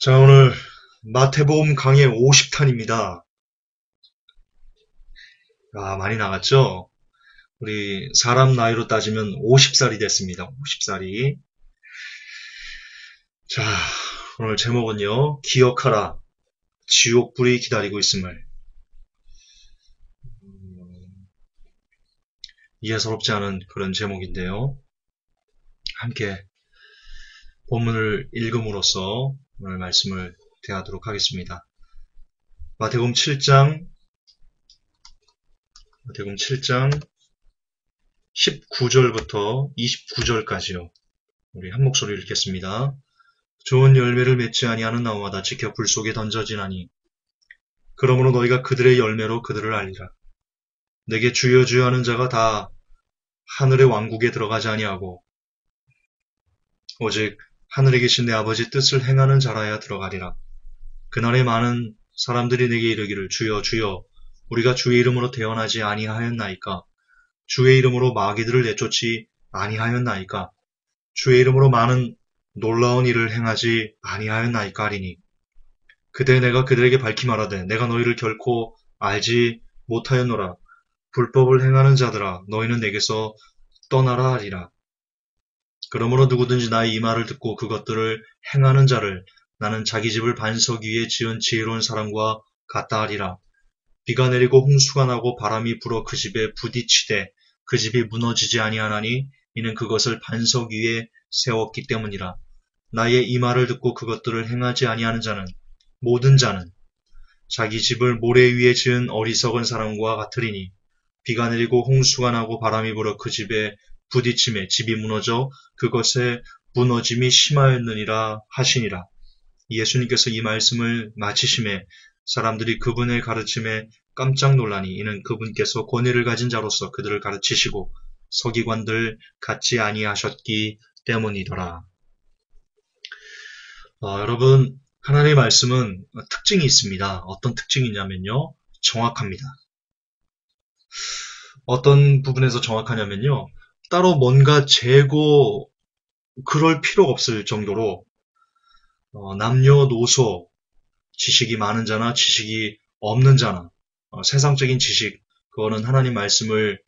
자, 오늘 마태복음 강의 50탄입니다. 많이 나갔죠? 우리 사람 나이로 따지면 50살이 됐습니다. 50살이. 자, 오늘 제목은요. 기억하라. 지옥불이 기다리고 있음을. 이해스럽지 않은 그런 제목인데요. 함께 본문을 읽음으로써 오늘 말씀을 대하도록 하겠습니다. 마태복음 7장 19절부터 29절까지요. 우리 한 목소리 읽겠습니다. 좋은 열매를 맺지 아니하는 나무마다 지켜 불 속에 던져지나니 그러므로 너희가 그들의 열매로 그들을 알리라. 내게 주여 주여 하는 자가 다 하늘의 왕국에 들어가지 아니하고 오직 하늘에 계신 내 아버지 뜻을 행하는 자라야 들어가리라. 그날에 많은 사람들이 내게 이르기를 주여 주여 우리가 주의 이름으로 대언하지 아니하였나이까? 주의 이름으로 마귀들을 내쫓지 아니하였나이까? 주의 이름으로 많은 놀라운 일을 행하지 아니하였나이까 하리니 그때 내가 그들에게 밝히 말하되 내가 너희를 결코 알지 못하였노라. 불법을 행하는 자들아 너희는 내게서 떠나라 하리라. 그러므로 누구든지 나의 이 말을 듣고 그것들을 행하는 자를 나는 자기 집을 반석 위에 지은 지혜로운 사람과 같다 하리라. 비가 내리고 홍수가 나고 바람이 불어 그 집에 부딪히되 그 집이 무너지지 아니하나니 이는 그것을 반석 위에 세웠기 때문이라. 나의 이 말을 듣고 그것들을 행하지 아니하는 자는 모든 자는 자기 집을 모래 위에 지은 어리석은 사람과 같으리니 비가 내리고 홍수가 나고 바람이 불어 그 집에 부딪힘에 집이 무너져 그것의 무너짐이 심하였느니라 하시니라. 예수님께서 이 말씀을 마치심에 사람들이 그분의 가르침에 깜짝 놀라니 이는 그분께서 권위를 가진 자로서 그들을 가르치시고 서기관들 같지 아니하셨기 때문이더라. 여러분, 하나님의 말씀은 특징이 있습니다. 어떤 특징이 있냐면요. 정확합니다. 어떤 부분에서 정확하냐면요. 따로 뭔가 재고 그럴 필요가 없을 정도로 남녀노소 지식이 많은 자나 지식이 없는 자나 세상적인 지식 그거는 하나님 말씀을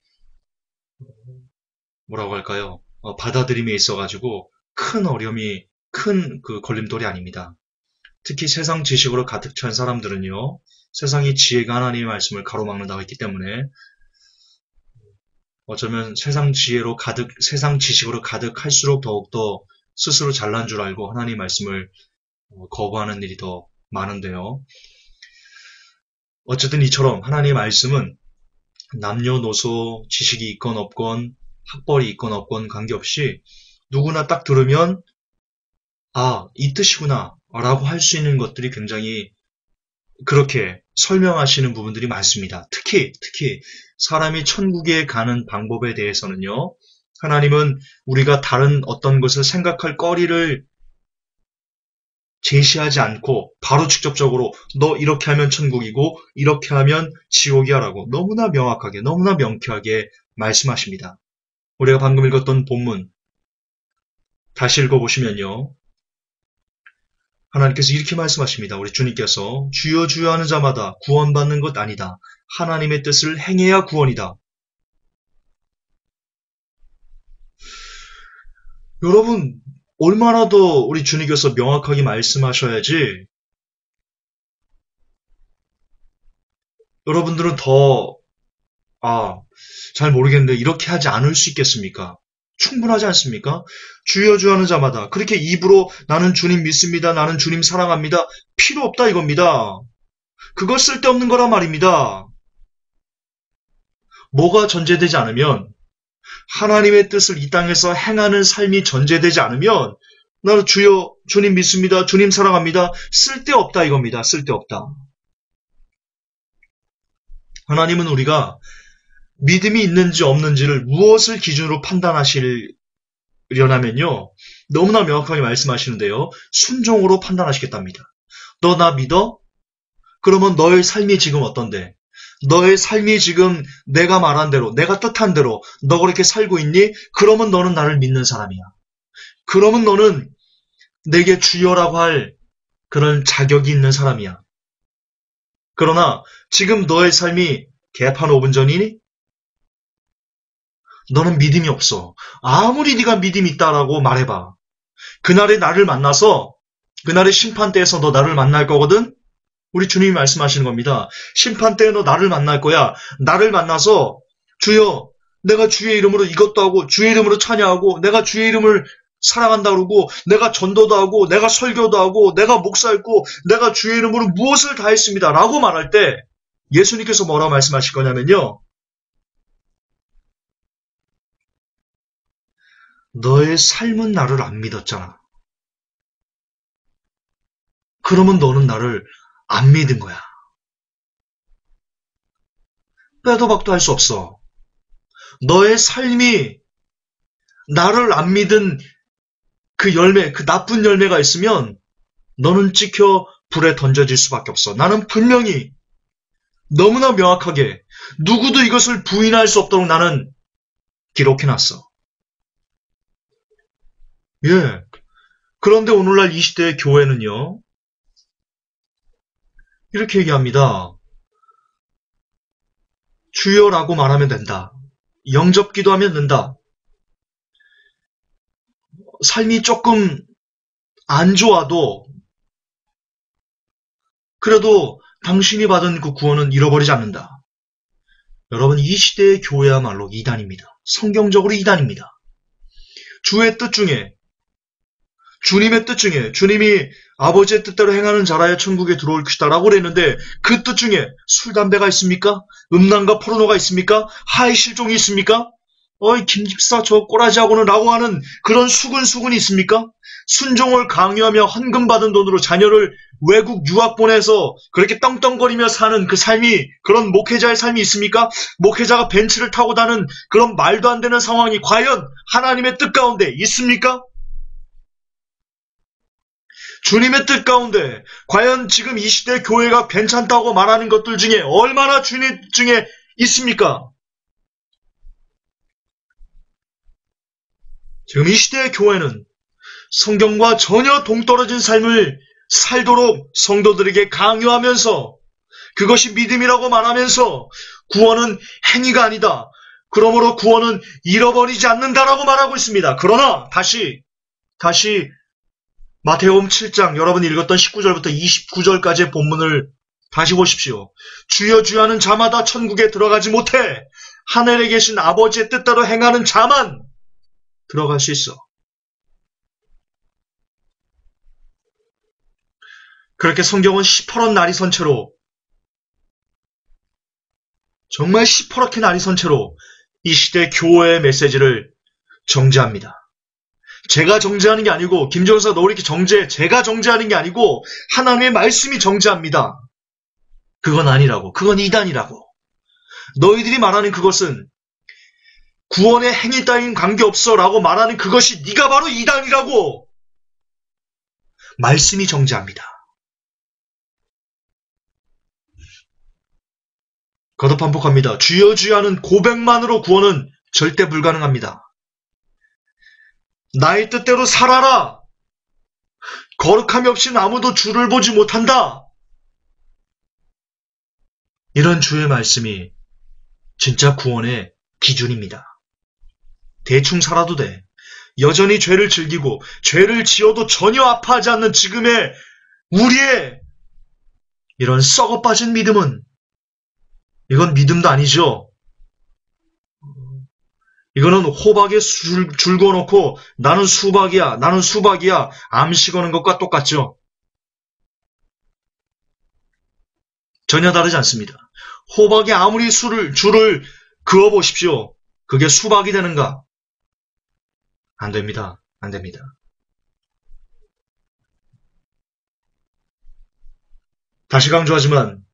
뭐라고 할까요? 받아들임에 있어가지고 큰 어려움이 큰 그 걸림돌이 아닙니다. 특히 세상 지식으로 가득 찬 사람들은요. 세상의 지혜가 하나님의 말씀을 가로막는다고 했기 때문에 어쩌면 세상 지식으로 가득할수록 더욱더 스스로 잘난 줄 알고 하나님의 말씀을 거부하는 일이 더 많은데요. 어쨌든 이처럼 하나님의 말씀은 남녀노소 지식이 있건 없건 학벌이 있건 없건 관계없이 누구나 딱 들으면 이 뜻이구나 라고 할 수 있는 것들이 굉장히 그렇게 설명하시는 부분들이 많습니다. 특히 사람이 천국에 가는 방법에 대해서는요. 하나님은 우리가 다른 어떤 것을 생각할 거리를 제시하지 않고 바로 직접적으로 너 이렇게 하면 천국이고 이렇게 하면 지옥이야 라고 너무나 명확하게 너무나 명쾌하게 말씀하십니다. 우리가 방금 읽었던 본문 다시 읽어보시면요. 하나님께서 이렇게 말씀하십니다. 우리 주님께서 주여 주여 하는 자마다 구원받는 것 아니다. 하나님의 뜻을 행해야 구원이다. 여러분 얼마나 더 우리 주님께서 명확하게 말씀하셔야지 여러분들은 더 잘 모르겠는데 이렇게 하지 않을 수 있겠습니까? 충분하지 않습니까? 주여 주여 하는 자마다 그렇게 입으로 나는 주님 믿습니다. 나는 주님 사랑합니다. 필요 없다 이겁니다. 그거 쓸데없는 거란 말입니다. 뭐가 전제되지 않으면 하나님의 뜻을 이 땅에서 행하는 삶이 전제되지 않으면 나는 주여 주님 믿습니다. 주님 사랑합니다. 쓸데없다 이겁니다. 쓸데없다. 하나님은 우리가 믿음이 있는지 없는지를 무엇을 기준으로 판단하시려냐면요. 너무나 명확하게 말씀하시는데요. 순종으로 판단하시겠답니다. 너 나 믿어? 그러면 너의 삶이 지금 어떤데? 너의 삶이 지금 내가 말한 대로, 내가 뜻한 대로 너 그렇게 살고 있니? 그러면 너는 나를 믿는 사람이야. 그러면 너는 내게 주여라고 할 그런 자격이 있는 사람이야. 그러나 지금 너의 삶이 개판 5분 전이니? 너는 믿음이 없어. 아무리 네가 믿음이 있다라고 말해봐. 그날에 나를 만나서 그날의 심판대에서 너 나를 만날 거거든? 우리 주님이 말씀하시는 겁니다. 심판대에 너 나를 만날 거야. 나를 만나서 주여 내가 주의 이름으로 이것도 하고 주의 이름으로 찬양하고 내가 주의 이름을 사랑한다 그러고 내가 전도도 하고 내가 설교도 하고 내가 목사했고 내가 주의 이름으로 무엇을 다 했습니다. 라고 말할 때 예수님께서 뭐라고 말씀하실 거냐면요. 너의 삶은 나를 안 믿었잖아. 그러면 너는 나를 안 믿은 거야. 빼도 박도 할 수 없어. 너의 삶이 나를 안 믿은 그 열매, 그 나쁜 열매가 있으면 너는 찍혀 불에 던져질 수밖에 없어. 나는 분명히 너무나 명확하게 누구도 이것을 부인할 수 없도록 나는 기록해놨어. 예. 그런데 오늘날 이 시대의 교회는요. 이렇게 얘기합니다. 주여라고 말하면 된다. 영접 기도하면 된다. 삶이 조금 안 좋아도 그래도 당신이 받은 그 구원은 잃어버리지 않는다. 여러분 이 시대의 교회야말로 이단입니다. 성경적으로 이단입니다. 주의 뜻 중에 주님의 뜻 중에 주님이 아버지의 뜻대로 행하는 자라야 천국에 들어올 것이다 라고 그랬는데 그 뜻 중에 술, 담배가 있습니까? 음란과 포르노가 있습니까? 하이 실종이 있습니까? 어이 김집사 저 꼬라지하고는 라고 하는 그런 수근수근이 있습니까? 순종을 강요하며 헌금 받은 돈으로 자녀를 외국 유학 보내서 그렇게 떵떵거리며 사는 그 삶이 그런 목회자의 삶이 있습니까? 목회자가 벤츠를 타고 다는 그런 말도 안 되는 상황이 과연 하나님의 뜻 가운데 있습니까? 주님의 뜻 가운데 과연 지금 이 시대 교회가 괜찮다고 말하는 것들 중에 얼마나 주님 중에 있습니까? 지금 이 시대의 교회는 성경과 전혀 동떨어진 삶을 살도록 성도들에게 강요하면서 그것이 믿음이라고 말하면서 구원은 행위가 아니다. 그러므로 구원은 잃어버리지 않는다라고 말하고 있습니다. 그러나 다시 마태복음 7장 여러분이 읽었던 19절부터 29절까지의 본문을 다시 보십시오. 주여 주여 하는 자마다 천국에 들어가지 못해 하늘에 계신 아버지의 뜻대로 행하는 자만 들어갈 수 있어. 그렇게 성경은 시퍼런 날이 선채로 정말 시퍼렇게 날이 선채로 이 시대 교회의 메시지를 정죄합니다. 제가 정죄하는 게 아니고 김정사 너 이렇게 제가 정죄하는 게 아니고 하나님의 말씀이 정죄합니다. 그건 아니라고. 그건 이단이라고. 너희들이 말하는 그것은 구원의 행위 따윈 관계없어 라고 말하는 그것이 네가 바로 이단이라고. 말씀이 정죄합니다. 거듭 반복합니다. 주여 주여 하는 고백만으로 구원은 절대 불가능합니다. 나의 뜻대로 살아라. 거룩함이 없이는 아무도 주를 보지 못한다. 이런 주의 말씀이 진짜 구원의 기준입니다. 대충 살아도 돼. 여전히 죄를 즐기고 죄를 지어도 전혀 아파하지 않는 지금의 우리의 이런 썩어 빠진 믿음은 이건 믿음도 아니죠. 이거는 호박에 줄 그어놓고 나는 수박이야 암시 거는 것과 똑같죠. 전혀 다르지 않습니다. 호박에 아무리 줄을 그어보십시오. 그게 수박이 되는가? 안 됩니다. 안 됩니다. 다시 강조하지만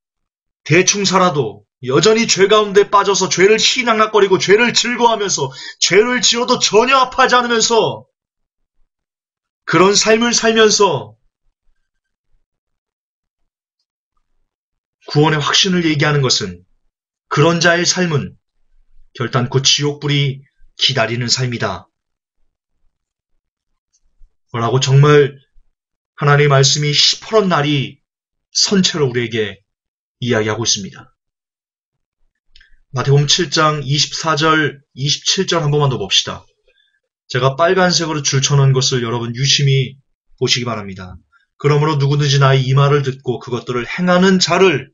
대충 살아도 여전히 죄 가운데 빠져서 죄를 희낙낙거리고 죄를 즐거워하면서 죄를 지어도 전혀 아파하지 않으면서 그런 삶을 살면서 구원의 확신을 얘기하는 것은 그런 자의 삶은 결단코 지옥불이 기다리는 삶이다. 라고 정말 하나님의 말씀이 시퍼런 날이 선체로 우리에게 이야기하고 있습니다. 마태복음 7장 24절, 27절 한 번만 더 봅시다. 제가 빨간색으로 줄쳐놓은 것을 여러분 유심히 보시기 바랍니다. 그러므로 누구든지 나의 이 말을 듣고 그것들을 행하는 자를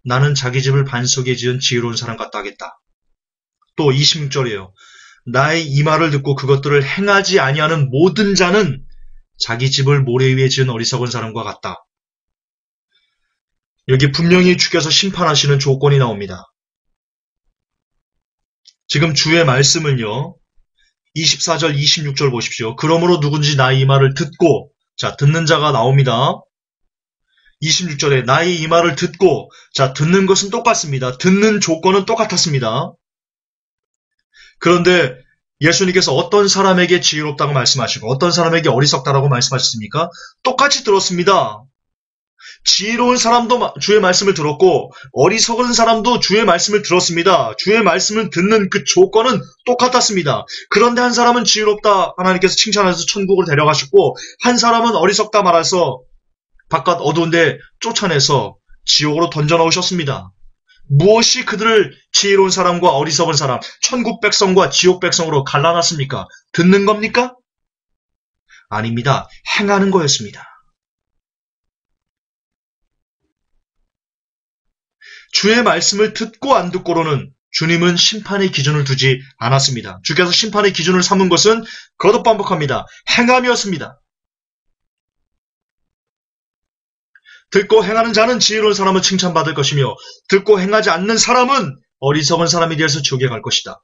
나는 자기 집을 반석에 지은 지혜로운 사람 같다 하겠다. 또 26절이에요. 나의 이 말을 듣고 그것들을 행하지 아니하는 모든 자는 자기 집을 모래 위에 지은 어리석은 사람과 같다. 여기 분명히 주께서 심판하시는 조건이 나옵니다. 지금 주의 말씀은요. 24절, 26절 보십시오. 그러므로 누군지 나의 이 말을 듣고, 자, 듣는 자가 나옵니다. 26절에 나의 이 말을 듣고, 자, 듣는 것은 똑같습니다. 듣는 조건은 똑같았습니다. 그런데 예수님께서 어떤 사람에게 지혜롭다고 말씀하시고 어떤 사람에게 어리석다라고 말씀하셨습니까? 똑같이 들었습니다. 지혜로운 사람도 주의 말씀을 들었고 어리석은 사람도 주의 말씀을 들었습니다. 주의 말씀을 듣는 그 조건은 똑같았습니다. 그런데 한 사람은 지혜롭다 하나님께서 칭찬하셔서 천국으로 데려가셨고 한 사람은 어리석다 말해서 바깥 어두운 데 쫓아내서 지옥으로 던져넣으셨습니다. 무엇이 그들을 지혜로운 사람과 어리석은 사람, 천국 백성과 지옥 백성으로 갈라놨습니까? 듣는 겁니까? 아닙니다. 행하는 거였습니다. 주의 말씀을 듣고 안 듣고로는 주님은 심판의 기준을 두지 않았습니다. 주께서 심판의 기준을 삼은 것은 거듭 반복합니다. 행함이었습니다. 듣고 행하는 자는 지혜로운 사람은 칭찬받을 것이며 듣고 행하지 않는 사람은 어리석은 사람이 되어서 지옥에 갈 것이다.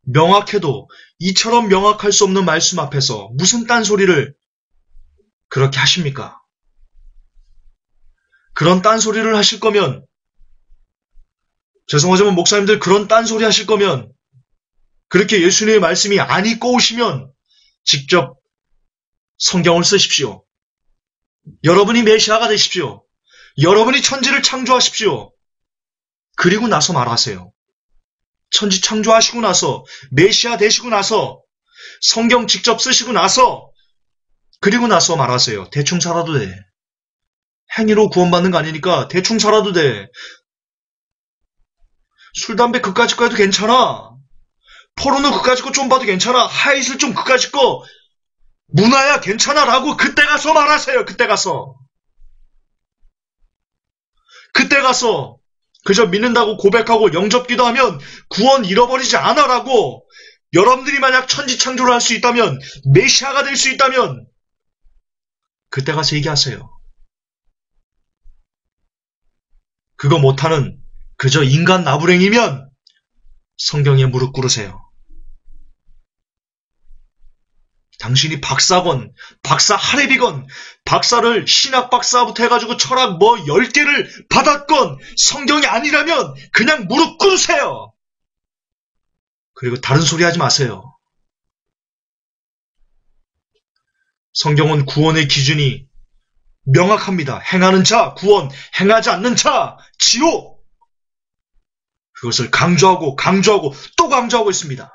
명확해도 이처럼 명확할 수 없는 말씀 앞에서 무슨 딴소리를 그렇게 하십니까? 그런 딴소리를 하실 거면 죄송하지만 목사님들 그런 딴소리 하실 거면 그렇게 예수님의 말씀이 안 읽고 오시면 직접 성경을 쓰십시오. 여러분이 메시아가 되십시오. 여러분이 천지를 창조하십시오. 그리고 나서 말하세요. 천지 창조하시고 나서 메시아 되시고 나서 성경 직접 쓰시고 나서 그리고 나서 말하세요. 대충 살아도 돼. 행위로 구원받는 거 아니니까 대충 살아도 돼. 술, 담배 그까짓 거 해도 괜찮아. 포르노 그까짓 거 좀 봐도 괜찮아. 하이슬 좀 그까짓 거 문화야 괜찮아 라고 그때 가서 말하세요. 그때 가서 그저 믿는다고 고백하고 영접기도 하면 구원 잃어버리지 않아 라고 여러분들이 만약 천지창조를 할 수 있다면 메시아가 될 수 있다면 그때 가서 얘기하세요. 그거 못하는 그저 인간 나부랭이면 성경에 무릎 꿇으세요. 당신이 박사건, 박사 할애비건, 박사를 신학 박사부터 해가지고 철학 10개를 받았건 성경이 아니라면 그냥 무릎 꿇으세요. 그리고 다른 소리 하지 마세요. 성경은 구원의 기준이 명확합니다. 행하는 자, 구원, 행하지 않는 자, 지옥. 그것을 강조하고 또 강조하고 있습니다.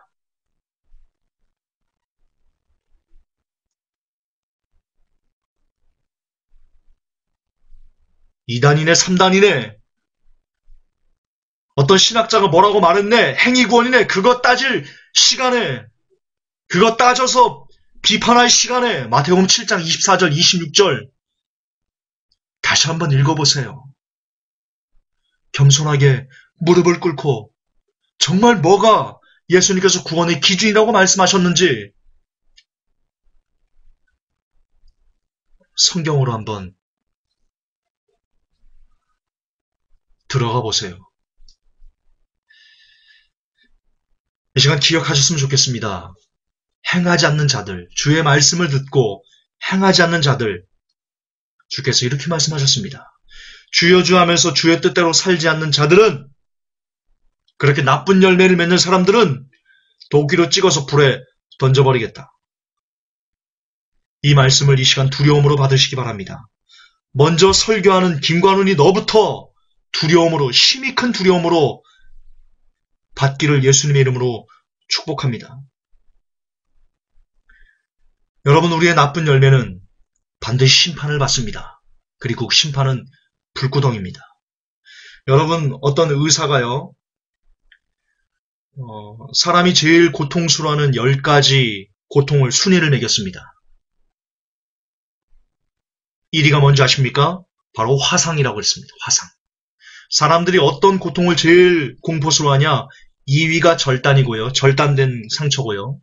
이단이네, 삼단이네, 어떤 신학자가 뭐라고 말했네, 행위구원이네, 그거 따질 시간에, 그거 따져서 비판할 시간에 마태복음 7장 24절, 26절 다시 한번 읽어보세요. 겸손하게 무릎을 꿇고 정말 뭐가 예수님께서 구원의 기준이라고 말씀하셨는지 성경으로 한번 들어가 보세요. 이 시간 기억하셨으면 좋겠습니다. 행하지 않는 자들, 주의 말씀을 듣고 행하지 않는 자들, 주께서 이렇게 말씀하셨습니다. 주여 주 하면서 주의 뜻대로 살지 않는 자들은, 그렇게 나쁜 열매를 맺는 사람들은 도끼로 찍어서 불에 던져버리겠다. 이 말씀을 이 시간 두려움으로 받으시기 바랍니다. 먼저 설교하는 김관훈이 너부터 두려움으로, 힘이 큰 두려움으로 받기를 예수님의 이름으로 축복합니다. 여러분, 우리의 나쁜 열매는 반드시 심판을 받습니다. 그리고 그 심판은 불구덩입니다. 여러분, 어떤 의사가요, 사람이 제일 고통스러워하는 10가지 고통을 순위를 매겼습니다. 1위가 뭔지 아십니까? 바로 화상이라고 했습니다. 화상. 사람들이 어떤 고통을 제일 공포스러워하냐? 2위가 절단이고요. 절단된 상처고요.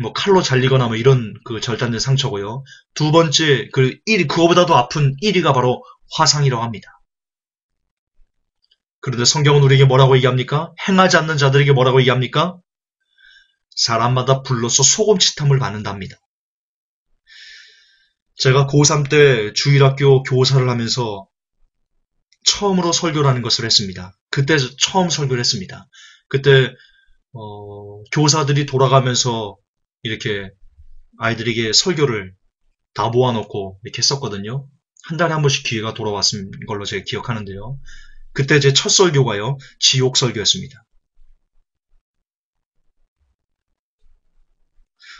뭐 칼로 잘리거나 뭐 이런 그 절단된 상처고요. 두 번째 그거보다도 아픈 1위가 바로 화상이라고 합니다. 그런데 성경은 우리에게 뭐라고 얘기합니까? 행하지 않는 자들에게 뭐라고 얘기합니까? 사람마다 불로써 소금치탐을 받는답니다. 제가 고3 때 주일학교 교사를 하면서 처음으로 설교를 하는 것을 했습니다. 그때 처음 설교를 했습니다. 그때 교사들이 돌아가면서 이렇게 아이들에게 설교를 다 모아놓고 이렇게 했었거든요. 한 달에 한 번씩 기회가 돌아왔은 걸로 제가 기억하는데요. 그때 제 첫 설교가요, 지옥 설교였습니다.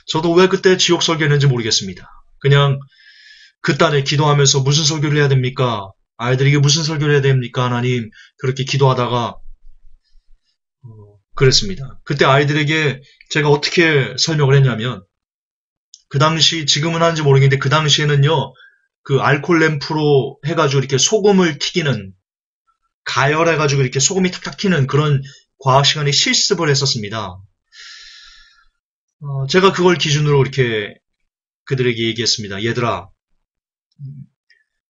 저도 왜 그때 지옥 설교했는지 모르겠습니다. 그냥 그딴에 기도하면서 무슨 설교를 해야 됩니까? 아이들에게 무슨 설교를 해야 됩니까? 하나님, 그렇게 기도하다가 그랬습니다. 그때 아이들에게 제가 어떻게 설명을 했냐면, 그 당시, 지금은 하는지 모르겠는데 그 당시에는요, 그 알콜 램프로 해가지고 이렇게 소금을 튀기는, 가열해가지고 이렇게 소금이 탁탁 튀는 그런 과학 시간에 실습을 했었습니다. 제가 그걸 기준으로 이렇게 그들에게 얘기했습니다. 얘들아,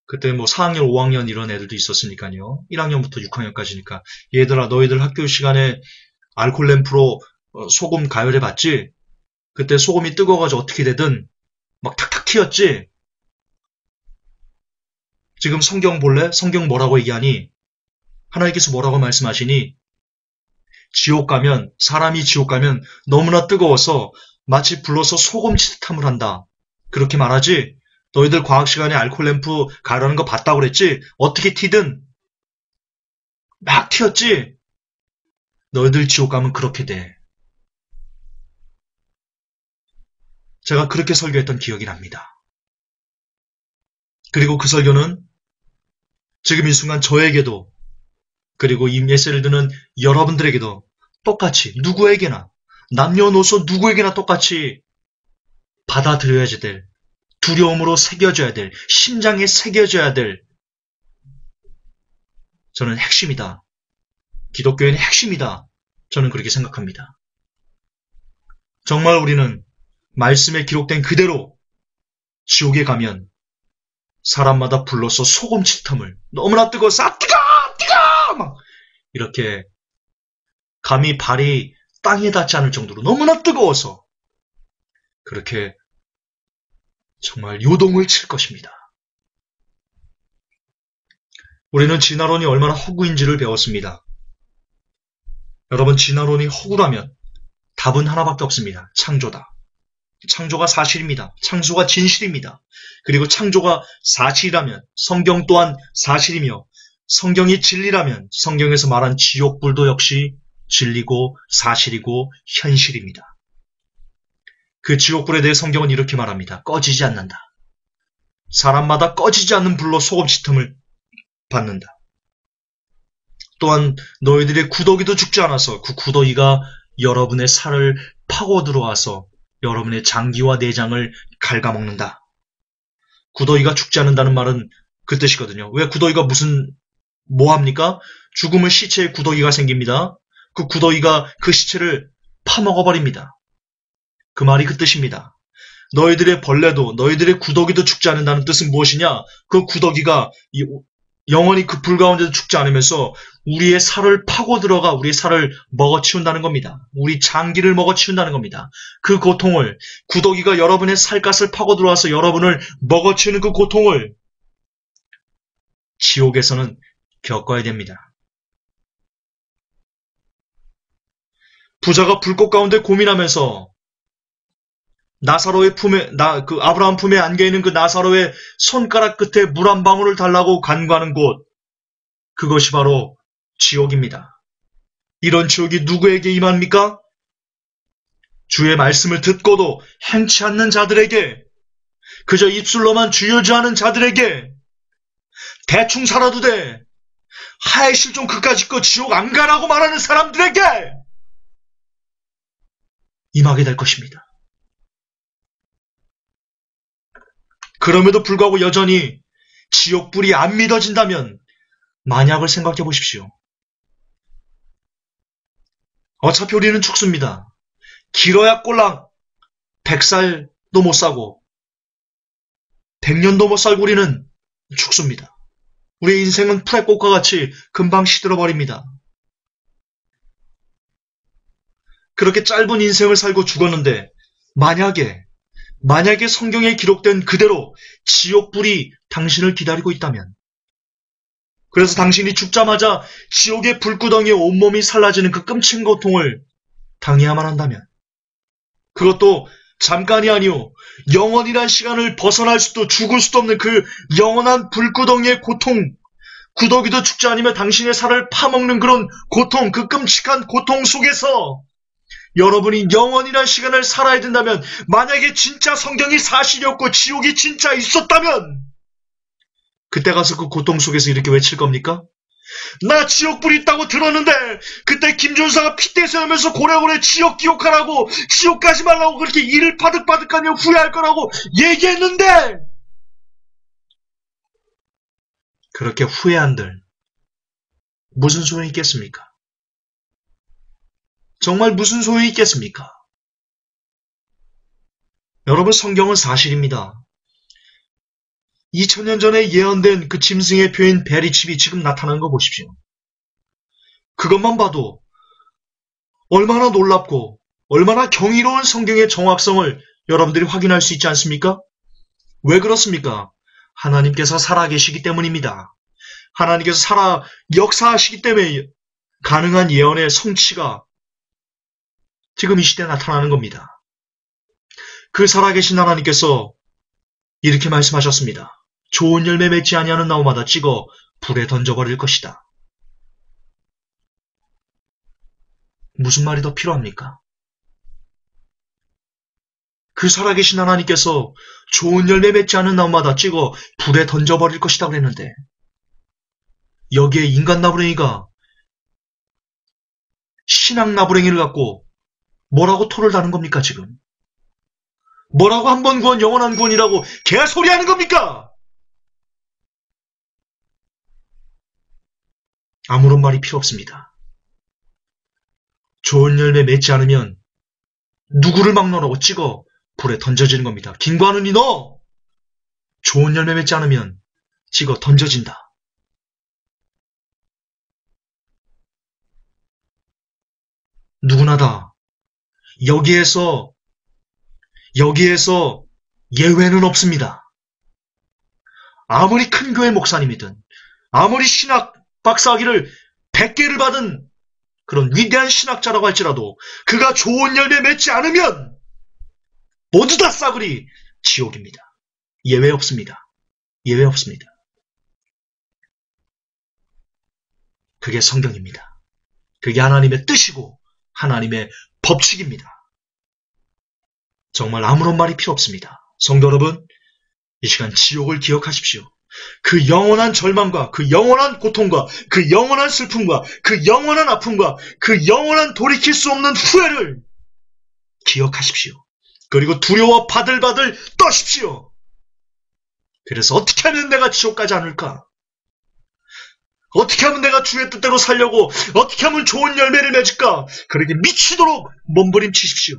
그때 뭐 4학년, 5학년 이런 애들도 있었으니까요. 1학년부터 6학년까지니까. 얘들아, 너희들 학교 시간에 알콜 램프로 소금 가열해 봤지? 그때 소금이 뜨거워가지고 어떻게 되든 막 탁탁 튀었지? 지금 성경 볼래? 성경 뭐라고 얘기하니? 하나님께서 뭐라고 말씀하시니? 사람이 지옥 가면 너무나 뜨거워서 마치 불러서 소금치듯함을 한다. 그렇게 말하지? 너희들 과학 시간에 알콜 램프 가열하는 거 봤다고 그랬지? 어떻게 튀든 막 튀었지? 너희들 지옥 가면 그렇게 돼. 제가 그렇게 설교했던 기억이 납니다. 그리고 그 설교는 지금 이 순간 저에게도, 그리고 이 메시지를 듣는 여러분들에게도 똑같이, 누구에게나, 남녀노소 누구에게나 똑같이 받아들여야 될, 두려움으로 새겨져야 될, 심장에 새겨져야 될, 저는 핵심이다. 기독교의 핵심이다. 저는 그렇게 생각합니다. 정말 우리는 말씀에 기록된 그대로 지옥에 가면 사람마다 불러서 소금치탐을, 너무나 뜨거워서 뜨거! 막 이렇게 감히 발이 땅에 닿지 않을 정도로 너무나 뜨거워서 그렇게 정말 요동을 칠 것입니다. 우리는 진화론이 얼마나 허구인지를 배웠습니다. 여러분, 진화론이 허구라면 답은 하나밖에 없습니다. 창조다. 창조가 사실입니다. 창조가 진실입니다. 그리고 창조가 사실이라면 성경 또한 사실이며, 성경이 진리라면 성경에서 말한 지옥불도 역시 진리고 사실이고 현실입니다. 그 지옥불에 대해 성경은 이렇게 말합니다. 꺼지지 않는다. 사람마다 꺼지지 않는 불로 소금치틈을 받는다. 또한 너희들의 구더기도 죽지 않아서 그 구더기가 여러분의 살을 파고 들어와서 여러분의 장기와 내장을 갉아먹는다. 구더기가 죽지 않는다는 말은 그 뜻이거든요. 왜 구더기가 뭐합니까? 죽으면 시체에 구더기가 생깁니다. 그 구더기가 그 시체를 파먹어버립니다. 그 말이 그 뜻입니다. 너희들의 벌레도, 너희들의 구더기도 죽지 않는다는 뜻은 무엇이냐? 그 구더기가 영원히 그 불 가운데도 죽지 않으면서 우리의 살을 파고 들어가 우리의 살을 먹어치운다는 겁니다. 우리 장기를 먹어치운다는 겁니다. 그 고통을, 구더기가 여러분의 살갗을 파고 들어와서 여러분을 먹어치우는 그 고통을 지옥에서는 겪어야 됩니다. 부자가 불꽃 가운데 고민하면서 나사로의 품에, 아브라함 품에 안겨있는 그 나사로의 손가락 끝에 물 한 방울을 달라고 간구하는 곳, 그것이 바로 지옥입니다. 이런 지옥이 누구에게 임합니까? 주의 말씀을 듣고도 행치 않는 자들에게, 그저 입술로만 주여주하는 자들에게 대충 살아도 돼, 하해 실종 그까짓 거 지옥 안 가라고 말하는 사람들에게 임하게 될 것입니다. 그럼에도 불구하고 여전히 지옥불이 안 믿어진다면 만약을 생각해 보십시오. 어차피 우리는 축수입니다. 길어야 꼴랑 100살도 못 사고 100년도 못 살고 우리는 축수입니다. 우리의 인생은 풀의 꽃과 같이 금방 시들어버립니다. 그렇게 짧은 인생을 살고 죽었는데 만약에 성경에 기록된 그대로 지옥불이 당신을 기다리고 있다면, 그래서 당신이 죽자마자 지옥의 불구덩이에 온몸이 살라지는 그 끔찍한 고통을 당해야만 한다면, 그것도 잠깐이 아니오 영원이란 시간을 벗어날 수도 죽을 수도 없는 그 영원한 불구덩이의 고통, 구더기도 죽지 않으며 당신의 살을 파먹는 그런 고통, 그 끔찍한 고통 속에서 여러분이 영원이란 시간을 살아야 된다면, 만약에 진짜 성경이 사실이었고 지옥이 진짜 있었다면 그때 가서 그 고통 속에서 이렇게 외칠 겁니까? 나 지옥불이 있다고 들었는데 그때 김준사가 핏대 세우면서 고래고래 지옥 기억하라고, 지옥 가지 말라고 그렇게 이를 바득바득하며 후회할 거라고 얘기했는데, 그렇게 후회한들 무슨 소용이 있겠습니까? 정말 무슨 소용이 있겠습니까? 여러분, 성경은 사실입니다. 2000년 전에 예언된 그 짐승의 표인 베리칩이 지금 나타나는 거 보십시오. 그것만 봐도 얼마나 놀랍고 얼마나 경이로운 성경의 정확성을 여러분들이 확인할 수 있지 않습니까? 왜 그렇습니까? 하나님께서 살아계시기 때문입니다. 하나님께서 역사하시기 때문에 가능한 예언의 성취가 지금 이 시대에 나타나는 겁니다. 그 살아계신 하나님께서 이렇게 말씀하셨습니다. 좋은 열매 맺지 아니하는 나무마다 찍어 불에 던져버릴 것이다. 무슨 말이 더 필요합니까? 그 살아계신 하나님께서 좋은 열매 맺지 않는 나무마다 찍어 불에 던져버릴 것이다 그랬는데, 여기에 인간 나부랭이가 신앙 나부랭이를 갖고 뭐라고 토를 다는 겁니까 지금? 뭐라고 한 번 구원 영원한 구원이라고 개소리 하는 겁니까? 아무런 말이 필요 없습니다. 좋은 열매 맺지 않으면 누구를 막론하고 찍어 불에 던져지는 겁니다. 김관은이 너 좋은 열매 맺지 않으면 찍어 던져진다. 누구나 다 여기에서 예외는 없습니다. 아무리 큰 교회 목사님이든 아무리 신학 박사학위를 100개를 받은 그런 위대한 신학자라고 할지라도 그가 좋은 열매 맺지 않으면 모두 다 싸구리 지옥입니다. 예외 없습니다. 예외 없습니다. 그게 성경입니다. 그게 하나님의 뜻이고 하나님의 법칙입니다. 정말 아무런 말이 필요 없습니다. 성도 여러분, 이 시간 지옥을 기억하십시오. 그 영원한 절망과 그 영원한 고통과 그 영원한 슬픔과 그 영원한 아픔과 그 영원한 돌이킬 수 없는 후회를 기억하십시오. 그리고 두려워 바들바들 떠십시오. 그래서 어떻게 하면 내가 지옥 가지 않을까? 어떻게 하면 내가 주의 뜻대로 살려고, 어떻게 하면 좋은 열매를 맺을까? 그렇게 미치도록 몸부림치십시오.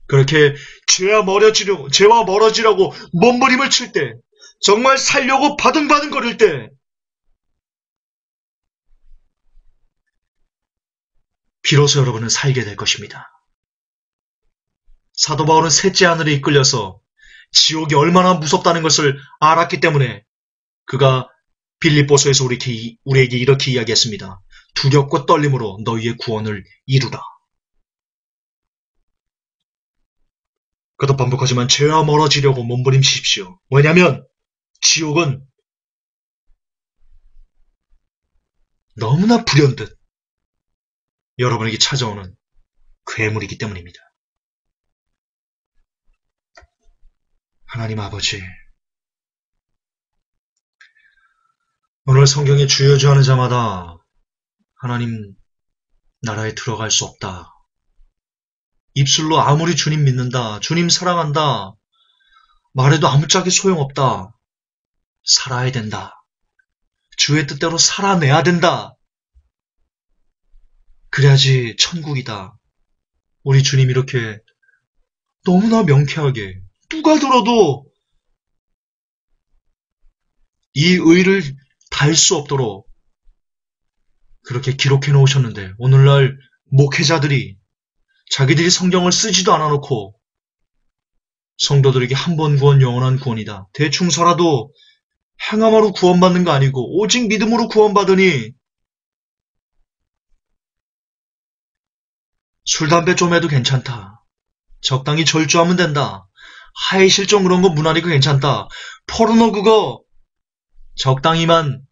그렇게 죄와 멀어지려고 몸부림을 칠 때, 정말 살려고 바등바등거릴 때, 비로소 여러분은 살게 될 것입니다. 사도 바울은 셋째 하늘에 이끌려서 지옥이 얼마나 무섭다는 것을 알았기 때문에 그가 빌립보서에서 우리에게 이렇게 이야기했습니다. 두렵고 떨림으로 너희의 구원을 이루라. 그도 반복하지만 죄와 멀어지려고 몸부림치십시오. 왜냐하면 지옥은 너무나 불현듯 여러분에게 찾아오는 괴물이기 때문입니다. 하나님 아버지, 오늘 성경에 주여 주 하는 자마다 하나님 나라에 들어갈 수 없다. 입술로 아무리 주님 믿는다, 주님 사랑한다, 말해도 아무짝에 소용없다. 살아야 된다. 주의 뜻대로 살아내야 된다. 그래야지 천국이다. 우리 주님 이렇게 너무나 명쾌하게 누가 들어도 이 의를 달 수 없도록 그렇게 기록해 놓으셨는데 오늘날 목회자들이 자기들이 성경을 쓰지도 않아 놓고 성도들에게 한 번 구원 영원한 구원이다. 대충 살아도 행함으로 구원받는 거 아니고 오직 믿음으로 구원받으니 술, 담배 좀 해도 괜찮다. 적당히 절주하면 된다. 하해 실종 그런 거 무난히 괜찮다. 포르노 그거 적당히만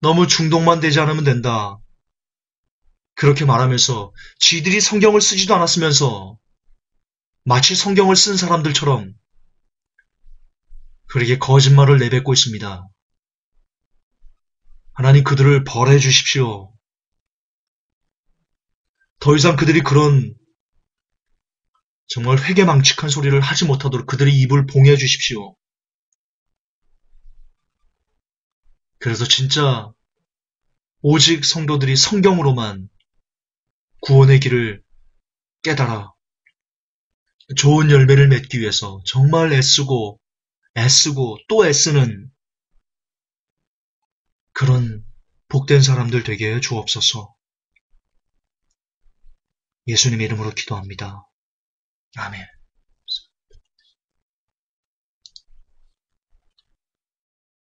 너무 중독만 되지 않으면 된다. 그렇게 말하면서 지들이 성경을 쓰지도 않았으면서 마치 성경을 쓴 사람들처럼 그렇게 거짓말을 내뱉고 있습니다. 하나님 그들을 벌해 주십시오. 더 이상 그들이 그런 정말 회개망측한 소리를 하지 못하도록 그들의 입을 봉해 주십시오. 그래서 진짜 오직 성도들이 성경으로만 구원의 길을 깨달아 좋은 열매를 맺기 위해서 정말 애쓰고 또 애쓰는 그런 복된 사람들 되게 해 주옵소서. 예수님의 이름으로 기도합니다. 아멘.